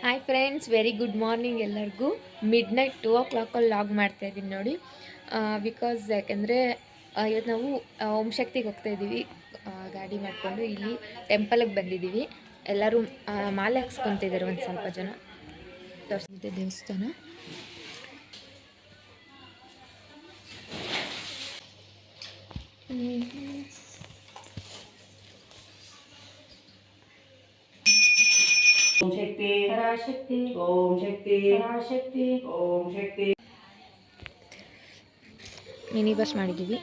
Hi friends, very good morning ಎಲ್ಲರಿಗೂ. Midnight 2 o'clock log ಮಾಡ್ತಾಯಿದ್ದೀನಿ ನೋಡಿ. ಯಾಕೆಂದರೆ ಇವತ್ತು ನಾವು ಓಂ ಶಕ್ತಿಗೆ ಹೋಗ್ತಾಯಿದ್ದೀವಿ ಗಾಡಿ ಮಾಡಿಕೊಂಡು. ಇಲ್ಲಿ ಟೆಂಪಲ್ಗೆ ಬಂದಿದ್ದೀವಿ. ಎಲ್ಲರೂ ಮಾಲೆ ಹಾಕ್ಸ್ಕೊತಿದ್ದಾರೆ, ಒಂದು ಸ್ವಲ್ಪ ಜನ. ತೋರಿಸಿದೆ ದೇವಸ್ಥಾನ. ओम शक्ति पराशक्ति ओम शक्ति पराशक्ति ओम शक्ति ಮಿನಿ ಬಸ್ ಮಾಡಿದ್ದೀವಿ.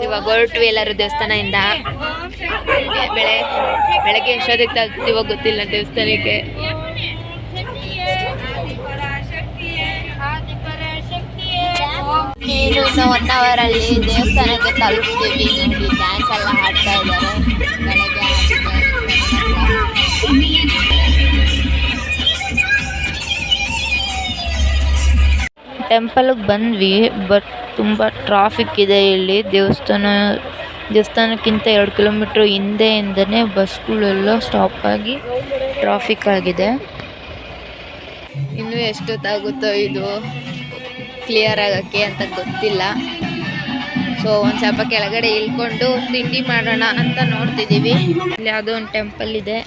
ಇವಾಗ ಹೊರಟು ಎಲ್ಲರೂ ದೇವಸ್ಥಾನದಿಂದ. ಬೆಳಗ್ಗೆ ಎಷ್ಟೊತ್ತಿಗೆ ತಗ್ತೀವೋ ಗೊತ್ತಿಲ್ಲ ದೇವಸ್ಥಾನಕ್ಕೆ. ಇನ್ನು 1 hour ಅಲ್ಲಿ ದೇವಸ್ಥಾನಕ್ಕೆ ತಲುಪ್ತೀವಿ. ನೋಡಿ, ಡ್ಯಾನ್ಸ್ ಎಲ್ಲ ಆಡ್ತಾ ಇದ್ದಾರೆ. ಬೆಳಗ್ಗೆ ಟೆಂಪಲ್ಗೆ ಬಂದ್ವಿ, ಬಟ್ ತುಂಬ ಟ್ರಾಫಿಕ್ ಇದೆ ಇಲ್ಲಿ. ದೇವಸ್ಥಾನಕ್ಕಿಂತ 2 ಕಿಲೋಮೀಟ್ರ್ ಹಿಂದೆಯಿಂದನೇ ಬಸ್ಗಳೆಲ್ಲ ಸ್ಟಾಪ್ ಆಗಿ ಟ್ರಾಫಿಕ್ ಆಗಿದೆ. ಇನ್ನೂ ಎಷ್ಟೊತ್ತಾಗುತ್ತೋ ಇದು ಕ್ಲಿಯರ್ ಆಗೋಕ್ಕೆ ಅಂತ ಗೊತ್ತಿಲ್ಲ. ಸೊ ಒಂದು ಸ್ವಲ್ಪ ಕೆಳಗಡೆ ಇಳ್ಕೊಂಡು ತಿಂಡಿ ಮಾಡೋಣ ಅಂತ ನೋಡ್ತಿದ್ದೀವಿ. ಇಲ್ಲಿ ಯಾವುದೋ ಒಂದು ಟೆಂಪಲ್ ಇದೆ.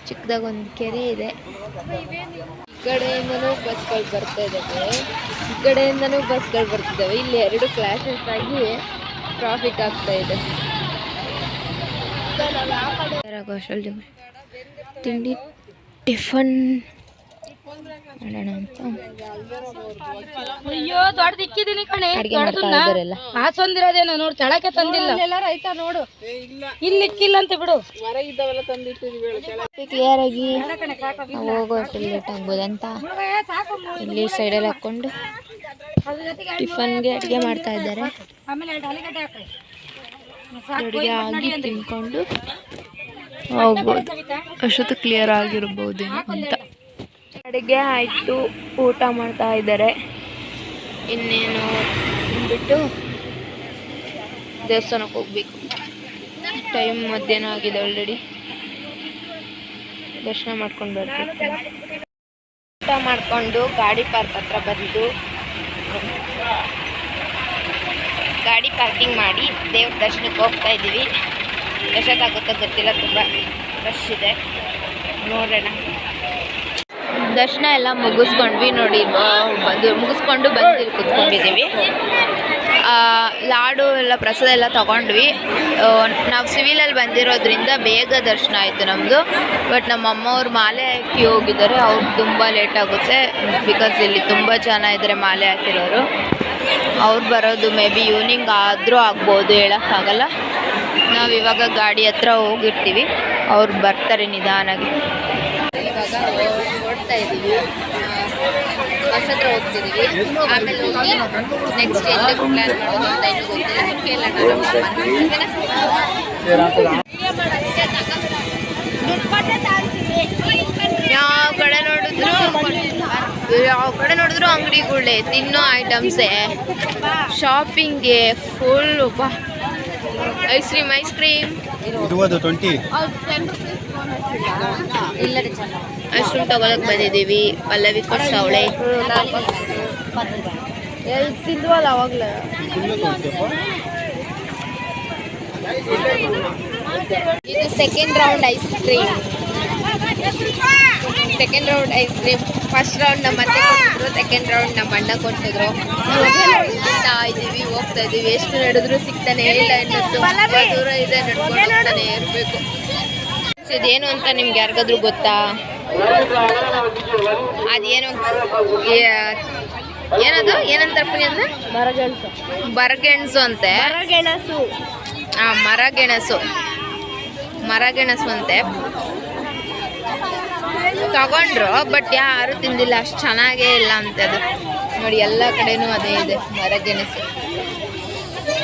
ಚಿಕ್ಕದಾಗ ಒಂದು ಕೆರೆ ಇದೆ. ಈ ಕಡೆಯಿಂದನೂ ಬಸ್ಗಳು ಬರ್ತಾ ಇದ್ದಾವೆ, ಈ ಕಡೆಯಿಂದನೂ ಬಸ್ಗಳು ಬರ್ತಿದ್ದಾವೆ. ಇಲ್ಲಿ 2 ಕ್ಲಾಸಸ್ ಆಗಿ ಟ್ರಾಫಿಕ್ ಆಗ್ತಾ ಇದೆ. ತಿಂಡಿ ಟಿಫನ್ ಮಾಡೋಣ ಅಂತ ಅಯ್ಯೋ ದೊಡ್ಡ ಇಕ್ಕಿದೀನಿ ಕಣೆ. ಅಡುಗೆ ಮಾಡ್ತಾ ಇದ್ದಾರೆಲ್ಲ. ಹಾಸೊಂದಿರೋದೇನೋ ನೋಡು, ಕೆಳಕ್ಕೆ ತಂದಿಲ್ಲ. ರೈತ ನೋಡು, ಇಲ್ಲಿ ಇಕ್ಕಿಲ್ಲ ಅಂತ ಬಿಡು. ಕ್ಲಿಯರ್ ಆಗಿ ಹೋಗೋ ಅಷ್ಟು ಲೇಟ್ ಆಗ್ಬೋದು ಅಂತ ಇಲ್ಲಿ ಸೈಡಲ್ಲಿ ಹಾಕ್ಕೊಂಡು ಟಿಫನ್ಗೆ ಅಡುಗೆ ಮಾಡ್ತಾ ಇದ್ದಾರೆ. ಅಡುಗೆ ಆಗಿ ತಿನ್ಕೊಂಡು ಹೋಗ್ಬೋದು. ಅಷ್ಟೊತ್ತು ಕ್ಲಿಯರ್ ಆಗಿರ್ಬೋದು ಅಂತ. ಅಡುಗೆ ಆಯಿತು, ಊಟ ಮಾಡ್ತಾ ಇದ್ದಾರೆ. ಇನ್ನೇನು ಬಿಟ್ಟು ದೇವಸ್ಥಾನಕ್ಕೆ ಹೋಗ್ಬೇಕು. ಟೈಮ್ ಮಧ್ಯಾಹ್ನ ಆಗಿದೆ ಆಲ್ರೆಡಿ. ದರ್ಶನ ಮಾಡ್ಕೊಂಡು ಬರ್ಬೇಕು. ಊಟ ಮಾಡಿಕೊಂಡು ಗಾಡಿ ಪಾರ್ಕ್ ಹತ್ರ ಬಂದು ಗಾಡಿ ಪಾರ್ಕಿಂಗ್ ಮಾಡಿ ದೇವ್ರ ದರ್ಶನಕ್ಕೆ ಹೋಗ್ತಾ ಇದ್ದೀವಿ. ಎಷ್ಟೊತ್ತಾಗುತ್ತೋ ಗೊತ್ತಿಲ್ಲ, ತುಂಬ ರಶ್ ಇದೆ. ನೋಡೋಣ. ದರ್ಶನ ಎಲ್ಲ ಮುಗಿಸ್ಕೊಂಡ್ವಿ ನೋಡಿ. ಮುಗಿಸ್ಕೊಂಡು ಬಂದು ಕುತ್ಕೊಂಡಿದ್ದೀವಿ. ಲಾಡು ಎಲ್ಲ ಪ್ರಸಾದ ಎಲ್ಲ ತೊಗೊಂಡ್ವಿ. ನಾವು ಸಿವಿಲಲ್ಲಿ ಬಂದಿರೋದ್ರಿಂದ ಬೇಗ ದರ್ಶನ ಆಯಿತು ನಮ್ಮದು. ಬಟ್ ನಮ್ಮ ಅಮ್ಮವ್ರು ಮಾಲೆ ಹಾಕಿ ಹೋಗಿದ್ದಾರೆ. ಅವ್ರಿಗೆ ತುಂಬ ಲೇಟ್ ಆಗುತ್ತೆ. ಬಿಕಾಸ್ ಇಲ್ಲಿ ತುಂಬ ಜನ ಇದ್ದಾರೆ ಮಾಲೆ ಹಾಕಿರೋರು. ಅವ್ರು ಬರೋದು ಮೇ ಬಿ ಈವ್ನಿಂಗ್ ಆದರೂ ಆಗ್ಬೋದು, ಹೇಳೋಕ್ಕಾಗಲ್ಲ. ನಾವು ಇವಾಗ ಗಾಡಿ ಹತ್ರ ಹೋಗಿರ್ತೀವಿ, ಅವ್ರು ಬರ್ತಾರೆ ನಿಧಾನಾಗಿ. ಇವಾಗ ಹೊರಡ್ತಾ ಇದ್ದೀವಿ, ಬಸ್ ಹತ್ರ ಹೋಗ್ತಿದ್ದೀವಿ. ಆಮೇಲೆ ಹೋಗಿ ನೆಕ್ಸ್ಟ್ ಎಲ್ಲಿಗೆ ಪ್ಲ್ಯಾನ್ ಮಾಡೋದು ಅಂತ ಇನ್ನೂ ಗೊತ್ತಿಲ್ಲ. ಯಾವ ಕಡೆ ನೋಡಿದ್ರು ಅಂಗಡಿಗಳೇ, ತಿನ್ನೋ ಐಟಮ್ಸೇ, ಶಾಪಿಂಗ್ಗೆ full. Ice cream ice cream ತಗೊಳಕ್ ಬಂದಿದ್ದೀವಿ. ಪಲ್ಲವಿ ಕೊಡ್ಸವಳೆ. ತಿಂದ್ವಲ್ಲ ಅವಾಗಲೇ. ಇದು second round ice cream. First round ನಮ್ಮ ಅತ್ತೆ ಕೊಟ್ಟಿದ್ರು, ಸೆಕೆಂಡ್ ರೌಂಡ್ ನಮ್ಮ ಅಣ್ಣ ಕೊಡ್ಸಿದ್ರು. ಹೋಗ್ತಾ ಇದ್ದೀವಿ. ಎಷ್ಟು ನಡೆದ್ರು ಸಿಗ್ತಾನೆ ಇಲ್ಲ. ಇನ್ನು ತುಂಬ ದೂರ ಇದೆ, ನಡ್ಕೊಂಡು ಹೋಗ್ತಾನೆ ಇರಬೇಕು. ಇದೇನು ಅಂತ ನಿಮ್ಗೆ ಯಾರಿಗಾದ್ರೂ ಗೊತ್ತಾ? ಅದೇನು ಏನದು ಏನಂತಾರಪ್ಪ ಅಂದ್ರೆ ಬರಗೆಣಸು ಅಂತೆ. ಮರಗೆಣಸು ಅಂತೆ. ತಗೊಂಡ್ರು, ಬಟ್ ಯಾರು ತಿಂದಿಲ್ಲ. ಅಷ್ಟು ಚೆನ್ನಾಗೇ ಇಲ್ಲ ಅಂತೆ ಅದು. ನೋಡಿ, ಎಲ್ಲ ಕಡೆನೂ ಅದೇ ಇದೆ ಮರಗೆಣಸು.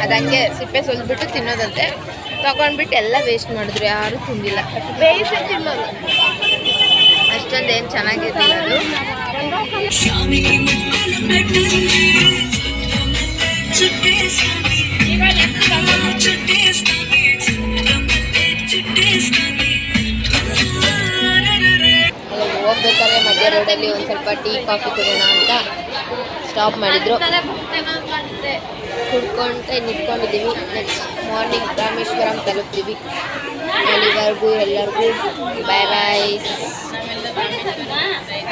ಅದಂಗೆ ಸಿಪ್ಪೆ ಸುಲಿದ್ಬಿಟ್ಟು ತಿನ್ನೋದಂತೆ. ತಗೊಂಡ್ಬಿಟ್ಟು ಎಲ್ಲ ವೇಸ್ಟ್ ಮಾಡಿದ್ರು, ಯಾರು ತಿಂದಿಲ್ಲ. ಬೇಯಿಸಿ ತಿನ್ನೋದು ಅಷ್ಟೊಂದು ಏನು ಚೆನ್ನಾಗಿರ್ಲಿಲ್ಲ ಅದು. ಹೋಗ್ಬೇಕಾದ್ರೆ ಮಧ್ಯ ರೋಡಲ್ಲಿ ಒಂದು ಸ್ವಲ್ಪ ಟೀ ಕಾಫಿ ಕುಡಿಯೋಣ ಅಂತ ಸ್ಟಾಪ್ ಮಾಡಿದ್ರು. ಕುಡ್ಕೊಂಡೆ ನಿಂತ್ಕೊಂಡಿದ್ದೀವಿ. ನೆಕ್ಸ್ಟ್ ಮಾರ್ನಿಂಗ್ ರಾಮೇಶ್ವರಂ ತಲುಪ್ತೀವಿ. ಅಲ್ಲಿವರೆಗೂ ಎಲ್ಲರಿಗೂ bye bye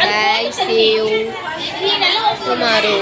bye. See you tomorrow.